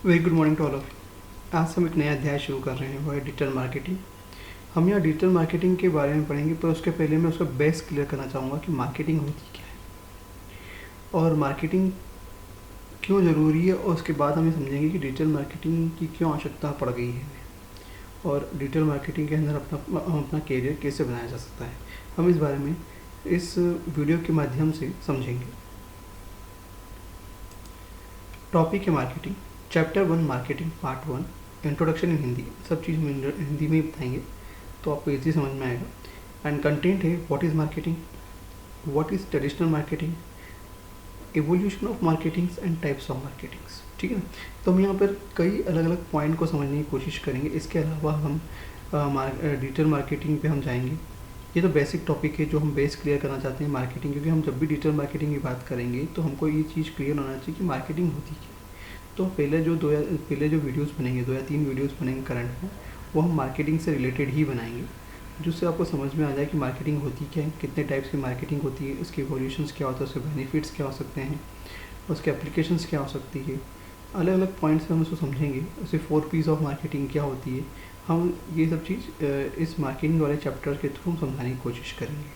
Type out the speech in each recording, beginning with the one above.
Very good morning to all of. आज हम एक नया अध्याय शुरू कर रहे हैं, वो है डिजिटल मार्केटिंग। हम यहाँ डिजिटल मार्केटिंग के बारे में पढ़ेंगे, पर उसके पहले मैं उसका बेस क्लियर करना चाहूँगा कि मार्केटिंग होती क्या है और मार्केटिंग क्यों ज़रूरी है, और उसके बाद हम ये समझेंगे कि डिजिटल मार्केटिंग की क्यों आवश्यकता पड़ गई है और डिजिटल मार्केटिंग के अंदर अपना कैरियर कैसे बनाया जा सकता है। हम इस बारे में इस वीडियो के माध्यम से समझेंगे। टॉपिक है marketing. Chapter 1 marketing part 1, introduction in Hindi. सब चीज़ हम हिंदी में ही बताएंगे तो आपको इजी समझ में आएगा। एंड कंटेंट है what is marketing, what is traditional marketing, evolution of marketings and types of marketings. ठीक है ना। तो हम यहाँ पर कई अलग अलग पॉइंट को समझने की कोशिश करेंगे। इसके अलावा हम डिजिटल मार्केटिंग पे हम जाएंगे। ये तो बेसिक टॉपिक है जो हम बेस क्लियर करना चाहते हैं मार्केटिंग, क्योंकि हम जब भी डिजिटल मार्केटिंग की बात करेंगे तो हमको ये चीज़ क्लियर होना चाहिए कि मार्केटिंग होती क्या है। तो पहले जो वीडियोस बनेंगे, 2 या 3 वीडियोस बनेंगे करंट में, वो हम मार्केटिंग से रिलेटेड ही बनाएंगे, जिससे आपको समझ में आ जाए कि मार्केटिंग होती क्या है, कितने टाइप्स की मार्केटिंग होती है, उसके इवोल्यूशंस क्या होता है, उसके बेनिफिट्स क्या हो सकते हैं, उसके एप्लीकेशंस क्या हो सकती है। अलग अलग पॉइंट्स से हम उसको समझेंगे। उसे 4 पीस ऑफ मार्केटिंग क्या होती है, हम ये सब चीज़ इस मार्केटिंग वाले चैप्टर के थ्रू हम समझाने की कोशिश करेंगे।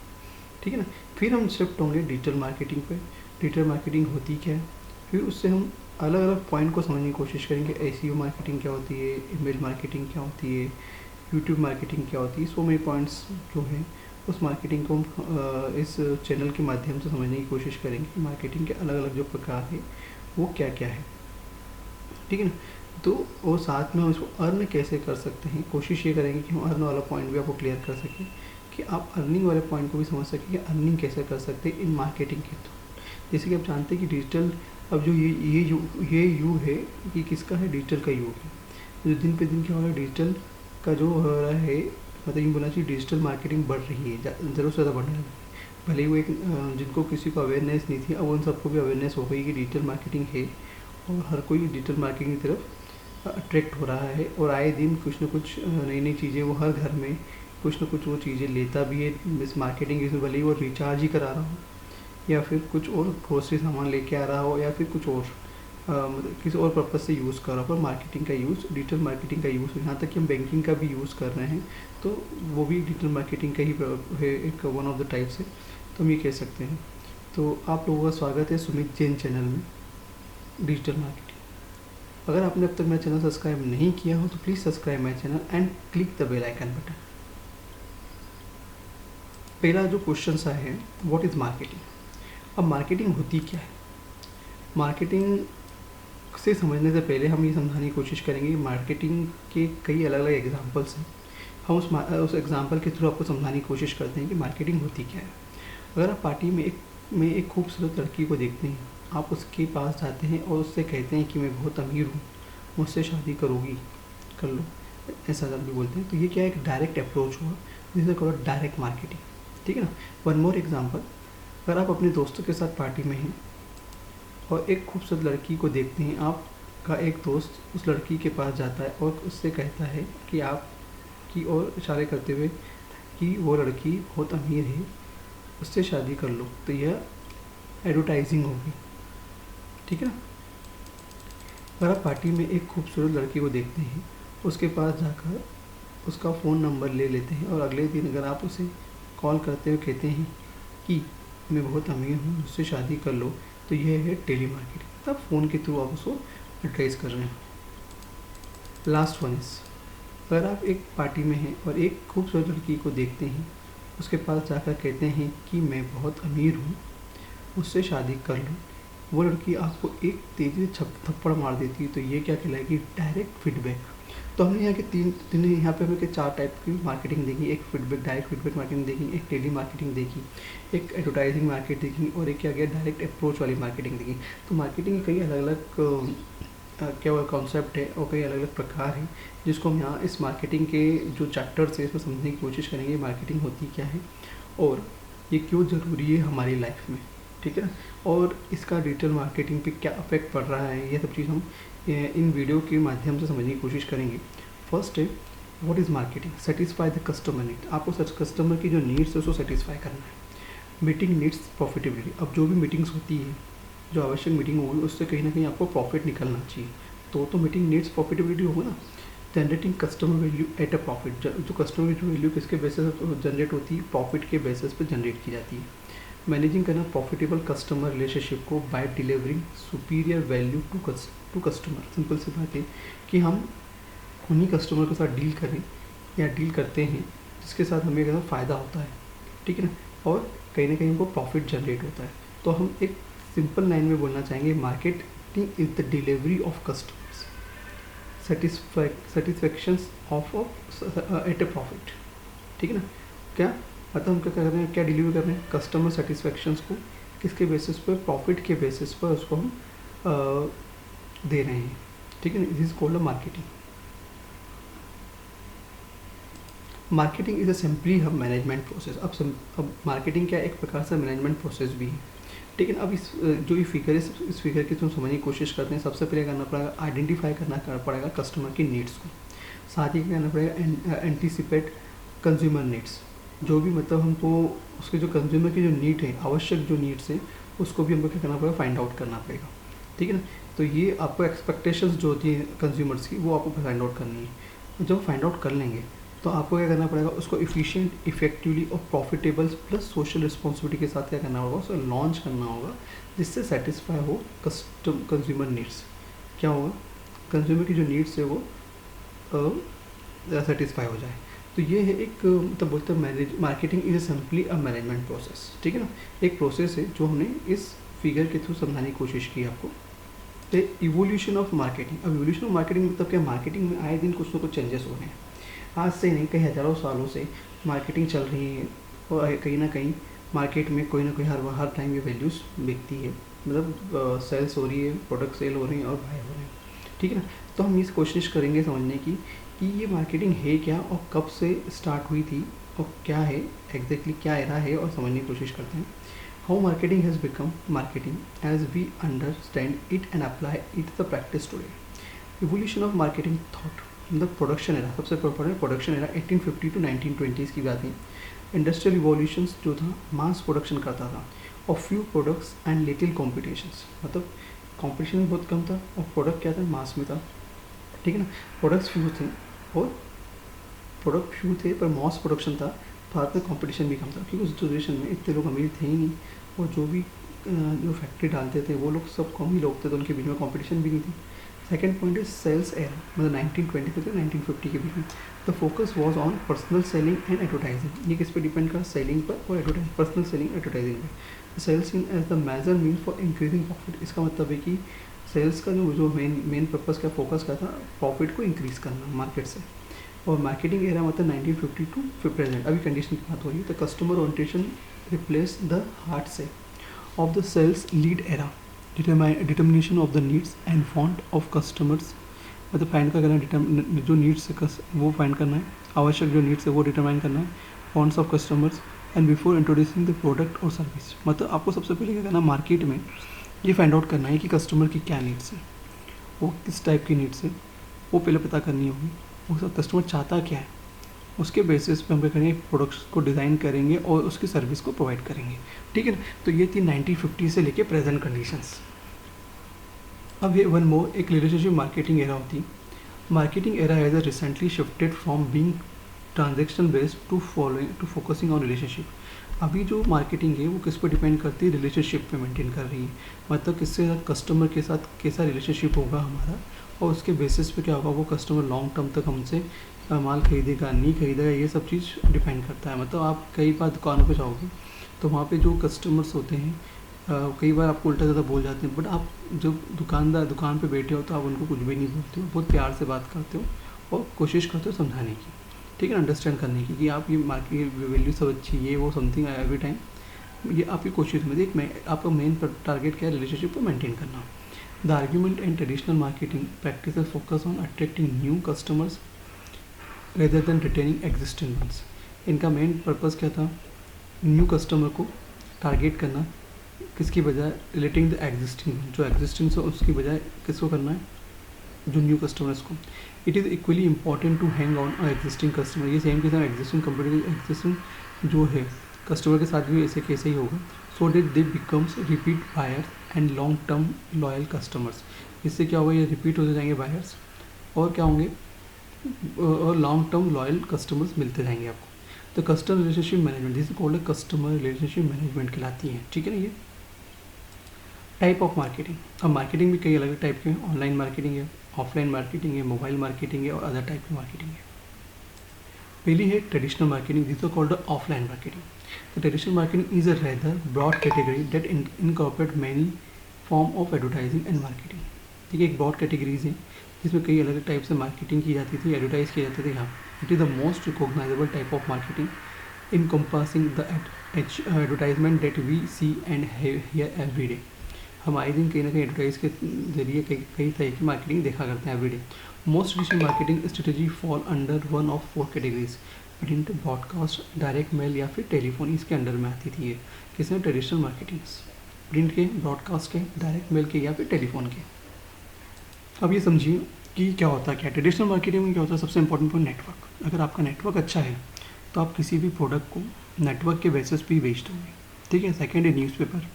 ठीक है ना। फिर हम शिफ्ट होंगे डिजिटल मार्केटिंग पे। डिजिटल मार्केटिंग होती क्या है, फिर उससे हम अलग अलग पॉइंट को समझने की कोशिश करेंगे। एसईओ मार्केटिंग क्या होती है, ईमेल मार्केटिंग क्या होती है, यूट्यूब मार्केटिंग क्या होती है। सो मेनी पॉइंट्स जो हैं उस मार्केटिंग को हम इस चैनल के माध्यम से समझने की कोशिश करेंगे कि मार्केटिंग के अलग अलग जो प्रकार है वो क्या क्या है। ठीक है ना। तो और साथ में हम इसको अर्न कैसे कर सकते हैं, कोशिश ये करेंगे कि हम अर्न वाला पॉइंट भी आपको क्लियर कर सकें, कि आप अर्निंग वाले पॉइंट को भी समझ सकें कि अर्निंग कैसे कर सकते हैं इन मार्केटिंग के थ्रू। जैसे कि आप जानते हैं कि डिजिटल, अब जो ये युग है, ये किसका है, डिजिटल का युग है। जो दिन पे दिन क्या हो रहा है, डिजिटल का जो हो रहा है, मतलब ये बोलना चाहिए डिजिटल मार्केटिंग बढ़ रही है, ज़रूर से ज़्यादा बढ़ने लगी है। भले ही वो एक जिनको किसी को अवेयरनेस नहीं थी, अब उन सबको भी अवेयरनेस हो गई कि डिजिटल मार्केटिंग है, और हर कोई डिजिटल मार्केटिंग की तरफ अट्रैक्ट हो रहा है। और आए दिन कुछ न कुछ नई नई चीज़ें, वो हर घर में कुछ न कुछ वो चीज़ें लेता भी है इस मार्केटिंग, इसमें भले ही वो रिचार्ज ही करा रहा हो, या फिर कुछ और ग्रोसरी सामान लेके आ रहा हो, या फिर कुछ और मतलब किसी और पर्पज़ से यूज़ कर रहा हो, पर मार्केटिंग का यूज़, डिजिटल मार्केटिंग का यूज़, यहाँ तक कि हम बैंकिंग का भी यूज़ कर रहे हैं, तो वो भी डिजिटल मार्केटिंग का ही है, एक वन ऑफ द टाइप्स है, तो हम ये कह सकते हैं। तो आप लोगों का स्वागत है सुमित जैन चैनल में, डिजिटल मार्केटिंग। अगर आपने अब तक मेरा चैनल सब्सक्राइब नहीं किया हो तो please subscribe my channel and click the bell icon button. पहला जो क्वेश्चन सा है, व्हाट इज़ मार्केटिंग। अब मार्केटिंग होती क्या है। मार्केटिंग से समझने से पहले हम ये समझाने की कोशिश करेंगे कि मार्केटिंग के कई अलग अलग एग्जांपल्स हैं। हम उस एग्जांपल के थ्रू आपको समझाने की कोशिश करते हैं कि मार्केटिंग होती क्या है। अगर आप पार्टी में एक खूबसूरत लड़की को देखते हैं, आप उसके पास जाते हैं और उससे कहते हैं कि मैं बहुत अमीर हूँ, मुझसे शादी करोगी, कर लो, ऐसा जब भी बोलते हैं, तो ये क्या है, एक डायरेक्ट अप्रोच हुआ, जिसे कहो डायरेक्ट मार्केटिंग। ठीक है ना। वन मोर एग्जाम्पल, अगर आप अपने दोस्तों के साथ पार्टी में हैं और एक खूबसूरत लड़की को देखते हैं, आपका एक दोस्त उस लड़की के पास जाता है और उससे कहता है कि आप की ओर इशारे करते हुए कि वो लड़की बहुत अमीर है, उससे शादी कर लो, तो यह एडवर्टाइजिंग होगी। ठीक है ना। अगर आप पार्टी में एक खूबसूरत लड़की को देखते हैं, उसके पास जाकर उसका फ़ोन नंबर ले लेते हैं और अगले दिन अगर आप उसे कॉल करते हुए कहते हैं कि मैं बहुत अमीर हूँ, मुझसे शादी कर लो, तो यह है टेली मार्केटिंग। तब फ़ोन के थ्रू आप उसको एडवर्टाइज कर रहे हैं। लास्ट वन इज़, अगर आप एक पार्टी में हैं और एक खूबसूरत लड़की को देखते हैं, उसके पास जाकर कहते हैं कि मैं बहुत अमीर हूँ, मुझसे शादी कर लो, वो लड़की आपको एक तेज़ी से थप्पड़ मार देती है, तो ये क्या कहलाएगी, डायरेक्ट फीडबैक। तो हमने यहाँ के तीन यहाँ पे हमें 4 टाइप की मार्केटिंग देखी। एक फीडबैक, डायरेक्ट फीडबैक मार्केटिंग देखी, एक टेली मार्केटिंग देखी, एक एडवर्टाइजिंग मार्केट देखी, और एक क्या गया, डायरेक्ट अप्रोच वाली मार्केटिंग देखी। तो मार्केटिंग के कई अलग अलग क्या कॉन्सेप्ट है और कई अलग अलग प्रकार हैं, जिसको हम यहाँ इस मार्केटिंग के जो चैप्टर्स है इसमें समझने की कोशिश करेंगे। मार्केटिंग होती क्या है और ये क्यों ज़रूरी है हमारी लाइफ में। ठीक है ना। और इसका डिजिटल मार्केटिंग पे क्या अफेक्ट पड़ रहा है, ये सब चीज़ हम इन वीडियो के माध्यम से समझने की कोशिश करेंगे। फर्स्ट है, what is marketing, satisfy the customer need. आपको सच कस्टमर की जो नीड्स है उसको सेटिस्फाई करना है। Meeting needs profitability. अब जो भी मीटिंग्स होती है, जो आवश्यक मीटिंग होगी, उससे कहीं ना कहीं आपको प्रॉफिट निकलना चाहिए। तो मीटिंग नीड्स प्रॉफिटेबिलिटी होगा ना। Generating customer value at a profit, जो कस्टमर की वैल्यू किसके बेसिस पर जनरेट होती है, प्रॉफिट के बेसिस पर जनरेट की जाती है। मैनेजिंग करना प्रॉफिटेबल कस्टमर रिलेशनशिप को by delivering superior value to customer. Simple सी बात है कि हम उन्हीं कस्टमर के साथ डील करें या डील करते हैं जिसके साथ हमें ज़्यादा फ़ायदा होता है, ठीक है ना, और कहीं ना कहीं हमको प्रॉफिट जनरेट होता है। तो हम एक सिंपल लाइन में बोलना चाहेंगे, marketing is the delivery of customers satisfaction of at a profit, ठीक है ना। क्या मतलब हम क्या कर रहे हैं, क्या डिलीवर कर रहे हैं, कस्टमर सेटिस्फैक्शंस को किसके बेसिस पर, प्रॉफिट के बेसिस पर उसको हम दे रहे हैं, ठीक है ना। This is called a marketing. Marketing is a simply हम मैनेजमेंट प्रोसेस। अब मार्केटिंग क्या एक प्रकार से मैनेजमेंट प्रोसेस भी है, ठीक है ना। अब जो ये फिगर है, इस फिगर की तुम समझने की कोशिश करते हैं, सबसे पहले करना पड़ेगा आइडेंटिफाई करना पड़ेगा कस्टमर की नीड्स को, साथ ही करना पड़ेगा एंटीसिपेट कंज्यूमर नीड्स, जो भी मतलब हमको उसके जो कंज्यूमर की जो नीड है, आवश्यक जो नीड्स है, उसको भी हमको क्या करना पड़ेगा, फाइंड आउट करना पड़ेगा, ठीक है ना। तो ये आपको एक्सपेक्टेशंस जो होती है कंज्यूमर्स की, वो आपको फाइंड आउट करनी है। जब फाइंड आउट कर लेंगे तो आपको क्या करना पड़ेगा, उसको इफ़िशिएंट, इफेक्टिवली और प्रॉफिटेबल प्लस सोशल रिस्पॉन्सिबिलिटी के साथ क्या करना होगा, उसे लॉन्च करना होगा जिससे सेटिस्फाई हो कंज्यूमर नीड्स। क्या होगा, कंज्यूमर की जो नीड्स है वो सेटिस्फाई हो जाए। तो ये है एक मतलब बोलते हैं marketing is simply a management process, ठीक है ना। एक प्रोसेस है जो हमने इस फिगर के थ्रू समझाने की कोशिश की आपको। तो इवोल्यूशन ऑफ मार्केटिंग। अब इवोल्यूशन ऑफ मार्केटिंग मतलब क्या, मार्केटिंग में आए दिन कुछ ना कुछ चेंजेस हो रहे हैं। आज से नहीं, कई हज़ारों सालों से मार्केटिंग चल रही है और कहीं ना कहीं मार्केट में कोई ना कोई हर टाइम ये वैल्यूज़ बिकती है, मतलब सेल्स हो रही है, प्रोडक्ट सेल हो रही हैं और बाय हो रहे हैं, ठीक है ना। तो हम इस कोशिश करेंगे समझने की कि ये मार्केटिंग है क्या और कब से स्टार्ट हुई थी और क्या है एग्जैक्टली, क्या एरा है, और समझने की कोशिश करते हैं। How marketing has become marketing as we understand it and apply it the practice today. Evolution of marketing thought, मतलब प्रोडक्शन एरा, सबसे इम्पोर्टेंट प्रोडक्शन एरा 1850 टू 1920 की बात है। इंडस्ट्रियल रिवॉल्यूशंस जो था, मास प्रोडक्शन करता था और few products and little competitions, मतलब कॉम्पिटिशन बहुत कम था और प्रोडक्ट क्या था, मास में था, ठीक है ना। प्रोडक्ट्स फ्यू थे और प्रोडक्ट फ्यू थे पर मास प्रोडक्शन था, भारत में कंपटीशन भी कम था क्योंकि उस जनरेशन में इतने लोग अमीर थे ही नहीं, और जो भी जो फैक्ट्री डालते थे वो लोग सब कम ही लोग थे, तो उनके बीच में कंपटीशन भी नहीं थी। Second point is sales era, मतलब 1920 से 1950 के बीच में the focus was on personal selling and advertising. ये किस पे डिपेंड कर, सेलिंग पर और एडवर्टाइजिंग, पर्सनल सेलिंग एडवर्टाइजिंग पर। Sales in as the major mean for increasing profit, इसका मतलब है कि सेल्स का जो मेन पर्पज़ का फोकस का था, प्रॉफिट को इंक्रीज़ करना मार्केट से। और मार्केटिंग एरा मतलब 1950 टू प्रेजेंट, अभी कंडीशन की बात हो रही है। तो customer orientation replace the heart से of the sales lead era, determination of the needs and want of customers, मतलब फाइंड का करना, जो नीड्स है वो फाइंड करना है, आवश्यक जो नीड्स है वो डिटरमाइन करना है, wants of customers and before introducing the product और सर्विस। मतलब आपको सबसे पहले क्या करना, मार्केट में ये फाइंड आउट करना है कि कस्टमर की क्या नीड्स है, वो किस टाइप की नीड्स है, वो पहले पता करनी होगी, वो कस्टमर चाहता क्या है, उसके बेसिस पे हम क्या करेंगे, प्रोडक्ट्स को डिज़ाइन करेंगे और उसकी सर्विस को प्रोवाइड करेंगे, ठीक है ना। तो ये थी 1950 से लेके प्रेजेंट कंडीशंस। अब ये वन मोर एक रिलेशनशिप मार्केटिंग एरा होती। Marketing era has recently shifted from being transaction based to focusing on relationship. अभी जो मार्केटिंग है वो किस पर डिपेंड करती है, रिलेशनशिप पे मेंटेन कर रही है, मतलब किससे कस्टमर के साथ कैसा रिलेशनशिप होगा हमारा, और उसके बेसिस पे क्या होगा, वो कस्टमर लॉन्ग टर्म तक हमसे माल खरीदेगा नहीं खरीदेगा, ये सब चीज़ डिपेंड करता है। मतलब आप कई बार दुकानों पे जाओगे तो वहाँ पे जो कस्टमर्स होते हैं कई बार आपको उल्टा ज़्यादा बोल जाते हैं, बट आप जब दुकान पे बैठे हो तो आप उनको कुछ भी नहीं बोलते हो, बहुत प्यार से बात करते हो और कोशिश करते हो समझाने की, ठीक है ना, अंडरस्टैंड करने की कि आप ये मार्केट वैल्यू सब अच्छी है, वो समथिंग एवरी टाइम, ये आपकी कोशिश में एक आपका मेन टारगेट क्या है, रिलेशनशिप को मेंटेन करना। The argument and traditional marketing practices focus on attracting new customers rather than retaining existing ones. इनका मेन पर्पज़ क्या था, न्यू कस्टमर को टारगेट करना, किसकी बजाय रिलेटिंग द एग्जिस्टिंग, जो एग्जिस्टिंग है उसकी बजाय किसको करना है, जो न्यू कस्टमर्स को। It is equally important to hang on a existing customer, ये सेम के साथ एग्जिस्टिंग कंपनी एग्जिस्टिंग जो है कस्टमर के साथ भी ऐसे कैसे ही होगा, so that they becomes repeat buyers and long term loyal customers. इससे क्या होगा, ये रिपीट होते जाएंगे बायर्स, और क्या होंगे, और लॉन्ग टर्म लॉयल कस्टमर्स मिलते जाएंगे आपको। तो कस्टमर रिलेशनशिप मैनेजमेंट, जिसे कॉल्ड कस्टमर रिलेशनशिप मैनेजमेंट कहलाती है, ठीक है ना। ये टाइप ऑफ मार्केटिंग, अब मार्केटिंग भी कई अलग टाइप के हैं, ऑनलाइन मार्केटिंग है, ऑफलाइन मार्केटिंग है, मोबाइल मार्केटिंग है और अदर टाइप की मार्केटिंग है। पहली है traditional marketing, this is called offline marketing. तो traditional marketing is a rather broad category that incorporate many form of advertising and marketing. ठीक है, एक ब्रॉड कैटेगरीज है जिसमें कई अलग टाइप से मार्केटिंग की जाती थी, एडवर्टाइज किए जाते थे। यहाँ it is the most recognisable type of marketing encompassing the advertisement that we see and hear every day। हम आए दिन कहीं ना कहीं एडवर्टाइज के जरिए कई तरह की मार्केटिंग देखा करते हैं everyday. Most recent marketing strategy fall under one of 4 categories, print, broadcast, direct mail या फिर टेलीफोन, इसके अंडर में आती थी ये। किसमें? ट्रेडिशनल मार्केटिंग, प्रिंट के, ब्रॉडकास्ट के, डायरेक्ट मेल के या फिर टेलीफोन के। अब ये समझिए कि क्या होता है, क्या ट्रेडिशनल मार्केटिंग में क्या होता है। सबसे इंपॉर्टेंट पॉइंट नेटवर्क। अगर आपका नेटवर्क अच्छा है तो आप किसी भी प्रोडक्ट को नेटवर्क के बेसिस पे ही बेच दोगे, ठीक है। सेकेंड है न्यूज़पेपर,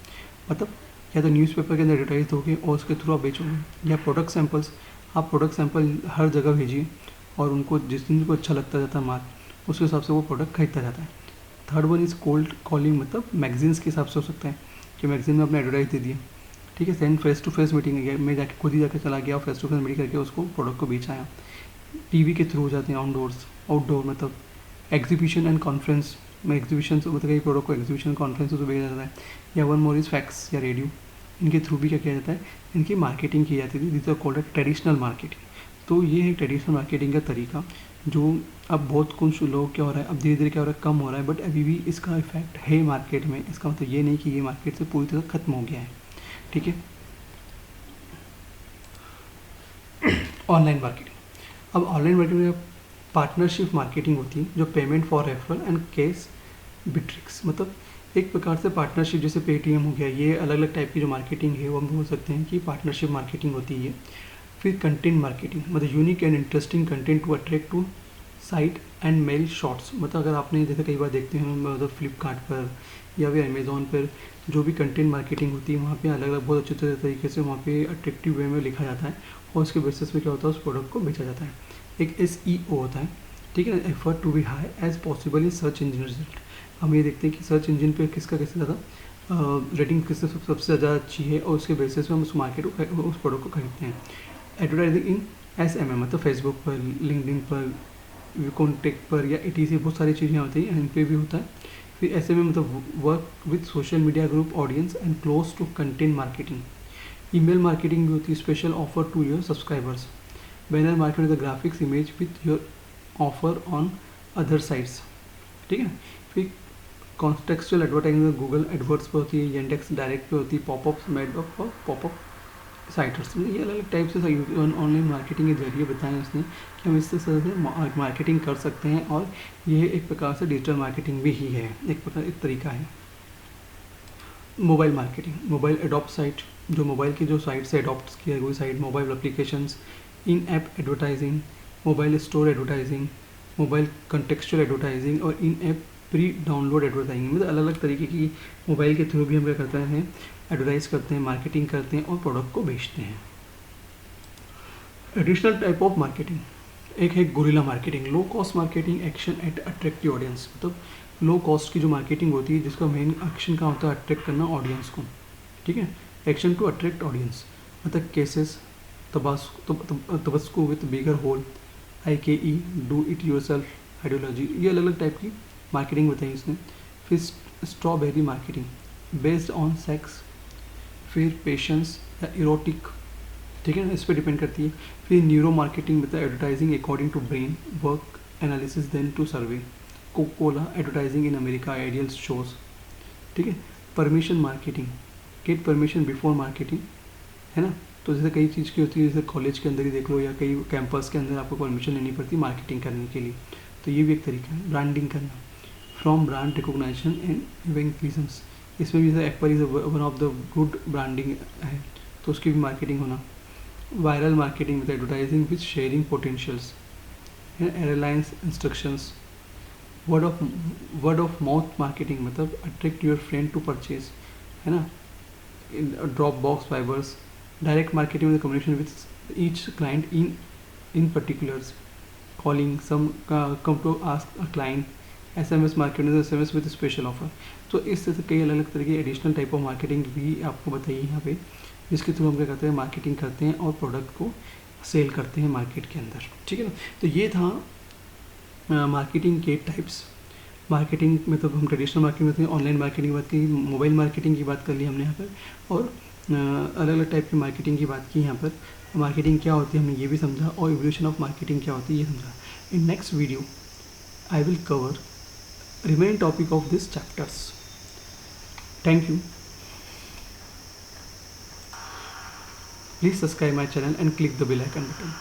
मतलब या तो न्यूज़पेपर के अंदर एडवर्टाइज दोगे और उसके थ्रू आप बेचोगे, या प्रोडक्ट सैंपल्स, आप प्रोडक्ट सैंपल हर जगह भेजिए और उनको जिस दिन को अच्छा लगता जाता है माल, उसके हिसाब से वो प्रोडक्ट खरीदता जाता है। Third one is cold calling, मतलब मैगजीन्स के हिसाब से हो सकता है कि मैगजीन में अपने एडवर्टाइज दे दिया, ठीक है। Second face to face meeting में जाके खुद ही जाके चला गया और फेस टू फेस मीटिंग करके उसको प्रोडक्ट को बेच आया। टीवी के थ्रू हो जाते हैं आउटडोर, मतलब एग्जीबिशन एंड कॉन्फ्रेंस में, एग्जीबिशन मतलब कई प्रोडक्ट को एग्जीबिशन कॉन्फ्रेंस से भेजा जाता है। या वन मोर इज फैक्स या रेडियो, इनके थ्रू भी क्या किया जाता है, इनकी मार्केटिंग की जाती थी। This are called traditional marketing. तो ये है ट्रेडिशनल मार्केटिंग का तरीका, जो अब बहुत कुछ लोग क्या हो रहा है, अब धीरे धीरे क्या हो रहा है, कम हो रहा है, बट अभी भी इसका इफेक्ट है मार्केट में। इसका मतलब ये नहीं कि ये मार्केट से पूरी तरह खत्म हो गया है, ठीक है। ऑनलाइन मार्केटिंग, अब ऑनलाइन मार्केटिंग में पार्टनरशिप मार्केटिंग होती है, जो payment for referral and case bitrix, मतलब एक प्रकार से पार्टनरशिप, जैसे पेटीएम हो गया, ये अलग अलग टाइप की जो मार्केटिंग है वो हम बोल सकते हैं कि पार्टनरशिप मार्केटिंग होती है। फिर कंटेंट मार्केटिंग, मतलब unique and interesting content to attract to site and mail shorts, मतलब अगर आपने जैसे कई बार देखते हैं मतलब फ्लिपकार्ट पर या फिर अमेज़ोन पर जो भी कंटेंट मार्केटिंग होती है, वहाँ पे अलग अलग बहुत अच्छे तरीके से वहाँ पे अट्रैक्टिव वे में लिखा जाता है और उसके बेसिस पे क्या होता है, उस प्रोडक्ट को बेचा जाता है। एक SEO होता है, ठीक है, effort to be high as possible in search engine result. हम ये देखते हैं कि सर्च इंजन पे किसका कैसे ज़्यादा रेटिंग किससे सबसे ज़्यादा अच्छी है और उसके बेसिस पे हम उस मार्केट को, उस प्रोडक्ट को खरीदते हैं। एडवर्टाइजिंग इन SMM, मतलब फेसबुक पर, लिंक्डइन पर, कॉन्टेक्ट पर या ETC, बहुत सारी चीज़ें होती हैं, इन पर भी होता है। फिर SMM मतलब work with social media group audience and close to content marketing. Email marketing भी होती है, special offer to your subscribers. Banner marketing the graphics image with your offer on other sites, ठीक है। फिर कॉन्टेक्चुअल एडवर्टाइजिंग गूगल एडवर्ड्स पर होती है, Yandex direct पे होती है, पॉपअप्स मेड ऑफ और पॉपअप साइटर्स। ये अलग अलग टाइप से ऑनलाइन मार्केटिंग के जरिए बताया उसने कि हम इस तरह से मार्केटिंग कर सकते हैं, और ये एक प्रकार से डिजिटल मार्केटिंग भी ही है, एक तरीका है। Mobile marketing, mobile adopt site, जो मोबाइल की जो साइट से एडॉप्ट किया हुई site, mobile applications, in app advertising, mobile store advertising, mobile contextual advertising और in app pre download advertising, मतलब अलग अलग तरीके की मोबाइल के थ्रू भी हम क्या करते हैं, एडवर्टाइज करते हैं, मार्केटिंग करते हैं और प्रोडक्ट को बेचते हैं। एडिशनल टाइप ऑफ मार्केटिंग, एक है guerrilla marketing, low cost marketing action at attractive audience, मतलब लो कॉस्ट की जो मार्केटिंग होती है जिसका मेन एक्शन का होता है अट्रैक्ट करना ऑडियंस को, ठीक है। एक्शन टू अट्रैक्ट ऑडियंस, मतलब cases, Tabasco with bigger hole, IKE, do it yourself ideology, ये अलग अलग टाइप की मार्केटिंग बताई इसने। फिर strawberry marketing, based on sex, फिर पेशेंस या इरोटिक, ठीक है ना, इस पर डिपेंड करती है। फिर न्यूरो मार्केटिंग मतलब advertising according to brain work analysis then to survey, Coca Cola advertising in America ideal shows, ठीक है। Permission marketing, get permission before marketing, है ना। तो जैसे कई चीज़ की होती है, जैसे कॉलेज के अंदर ही देख लो या कई कैंपस के अंदर आपको परमिशन लेनी पड़ती है मार्केटिंग करने के लिए, तो ये भी एक तरीका है। ब्रांडिंग करना, from brand recognisation and eventisms, इसमें भी जैसे Apple is one of the good branding है, तो उसकी भी मार्केटिंग होना। Viral marketing with advertising with sharing potentials, airlines instructions. Word of mouth marketing, मतलब attract your friend to purchase, है ना। Drop box fibres, Direct marketing is the communication with each client in particulars. Calling some come to ask a client. SMS marketing is SMS with special offer. तो इस तरह से कई अलग अलग तरह की एडिशनल टाइप ऑफ मार्केटिंग भी आपको बताइए यहाँ पे, जिसके थ्रू हम क्या करते हैं, मार्केटिंग करते हैं और प्रोडक्ट को सेल करते हैं मार्केट के अंदर, ठीक है ना। तो ये था मार्केटिंग के टाइप्स। मार्केटिंग में तो हम ट्रेडिशनल मार्केटिंग करते हैं, ऑनलाइन मार्केटिंग की बात की, मोबाइल मार्केटिंग की बात कर ली हमने यहाँ पर, और अलग अलग टाइप की मार्केटिंग की बात की यहाँ पर। मार्केटिंग क्या होती है हमने ये भी समझा, और एवोल्यूशन ऑफ मार्केटिंग क्या होती है ये समझा। In next video I will cover remaining topic of these chapters. Thank you. Please subscribe my channel and click the bell icon button.